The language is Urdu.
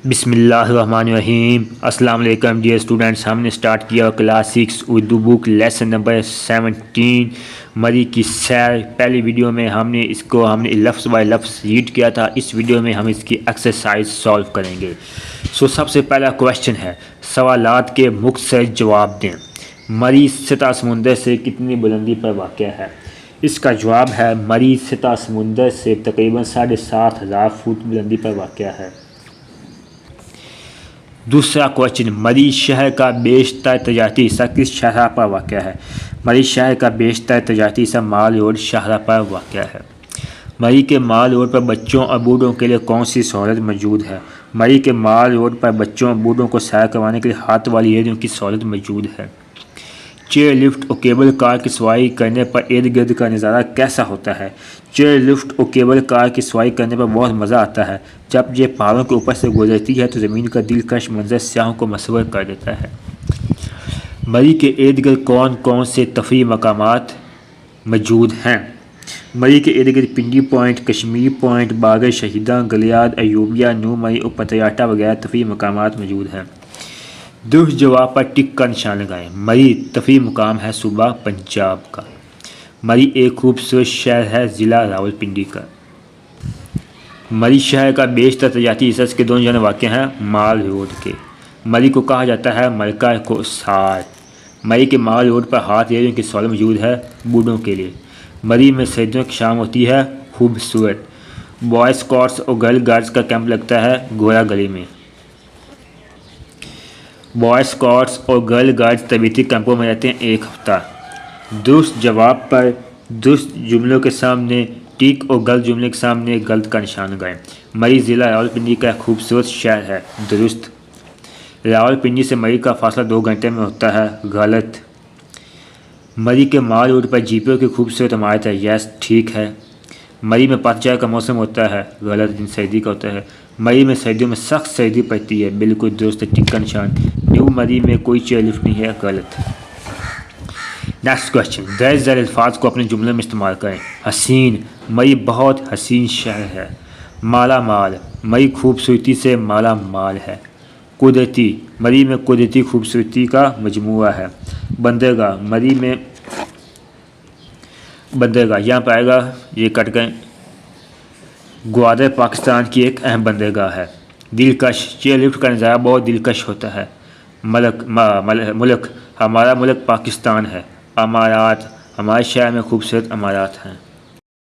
بسم اللہ الرحمن الرحیم۔ السلام علیکم ڈیئر اسٹوڈنٹس، ہم نے سٹارٹ کیا کلاس 6 اردو بک لیسن نمبر 17 مری کی سیر۔ پہلی ویڈیو میں ہم نے لفظ بائی لفظ ریڈ کیا تھا۔ اس ویڈیو میں ہم اس کی ایکسرسائز سالو کریں گے۔ سب سے پہلا کویشچن ہے، سوالات کے مختصر جواب دیں۔ مری سطح سمندر سے کتنی بلندی پر واقع ہے؟ اس کا جواب ہے مری سطح سمندر سے تقریباً 7,500 فٹ بلندی پر واقع ہے۔ دوسرا کویشچن، مری شہر کا بیشتر تجارتی حصہ کس شاہراہ پر واقع ہے؟ مری شہر کا بیشتر تجارتی حصہ مال روڈ شاہراہ پر واقع ہے۔ مری کے مال روڈ پر بچوں اور بوڑھوں کے لیے کون سی سہولت موجود ہے؟ مری کے مال روڈ پر بچوں اور بوڑھوں کو سیر کروانے کے لیے ہاتھ والی ریڑھیوں کی سہولت موجود ہے۔ چیئر لفٹ اور کیبل کار کی سواری کرنے پر ارد گرد کا نظارہ کیسا ہوتا ہے؟ چیئر لفٹ اور کیبل کار کی سواری کرنے پر بہت مزہ آتا ہے۔ جب یہ پہاڑوں کے اوپر سے گزرتی ہے تو زمین کا دلکش منظر سیاحوں کو مسحور کر دیتا ہے۔ مری کے ارد گرد کون کون سے تفریحی مقامات موجود ہیں؟ مری کے ارد گرد پنڈی پوائنٹ، کشمیر پوائنٹ، باغ شہیداں، گلیاد ایوبیہ، نو مری اور پتیاٹا وغیرہ تفریحی مقامات موجود ہیں۔ درست جواب پر ٹک کا نشان لگائیں۔ مری تفریحی مقام ہے صوبہ پنجاب کا۔ مری ایک خوبصورت شہر ہے ضلع راولپنڈی کا۔ مری شہر کا بیشتر تجارتی حصہ اس کے دونوں جانب واقع ہیں مال روڈ کے۔ مری کو کہا جاتا ہے ملکہ کوثر۔ مری کے مال روڈ پر ہاتھ ریڑھیوں کی سہولت موجود ہے بوڑھوں کے لیے۔ مری میں سردیوں کی شام ہوتی ہے خوبصورت۔ بوائے اسکاؤٹس اور گرل گائیڈز کا کیمپ لگتا ہے گورا گلی میں۔ بوائے اسکاؤٹس اور گرل گائیڈز تربیتی کیمپوں میں رہتے ہیں 1 ہفتہ۔ درست جواب پر درست جملوں کے سامنے ٹک اور غلط جملے کے سامنے غلط کا نشان لگائیں۔ مری ضلع راولپنڈی کا ایک خوبصورت شہر ہے، درست۔ راولپنڈی سے مری کا فاصلہ 2 گھنٹے میں ہوتا ہے، غلط۔ مری کے مال روڈ پر جیپوں کی خوبصورت عمارت ہے، یس ٹھیک ہے۔ مری میں پتجھڑ کا موسم ہوتا ہے، غلط، دن سردی کا ہوتا ہے۔ مری میں سردیوں میں سخت سردی پڑتی ہے، بالکل درست، ٹک کا نشان۔ نیو مری میں کوئی چیئر لفٹ نہیں ہے، غلط۔ نیکسٹ کویشچن، درج ذیل الفاظ کو اپنے جملے میں استعمال کریں۔ حسین، مری بہت حسین شہر ہے۔ مالا مال، مری خوبصورتی سے مالا مال ہے۔ قدرتی، مری میں قدرتی خوبصورتی کا مجموعہ ہے۔ بندرگاہ، مری میں بندرگاہ یہاں پہ آئے گا، یہ کٹ گئے۔ گوادر پاکستان کی ایک اہم بندرگاہ ہے۔ دلکش، چیئر لفٹ کا نظارہ بہت دلکش ہوتا ہے۔ ملک، ہمارا ملک پاکستان ہے۔ امارات، ہمارے شہر میں خوبصورت امارات ہیں۔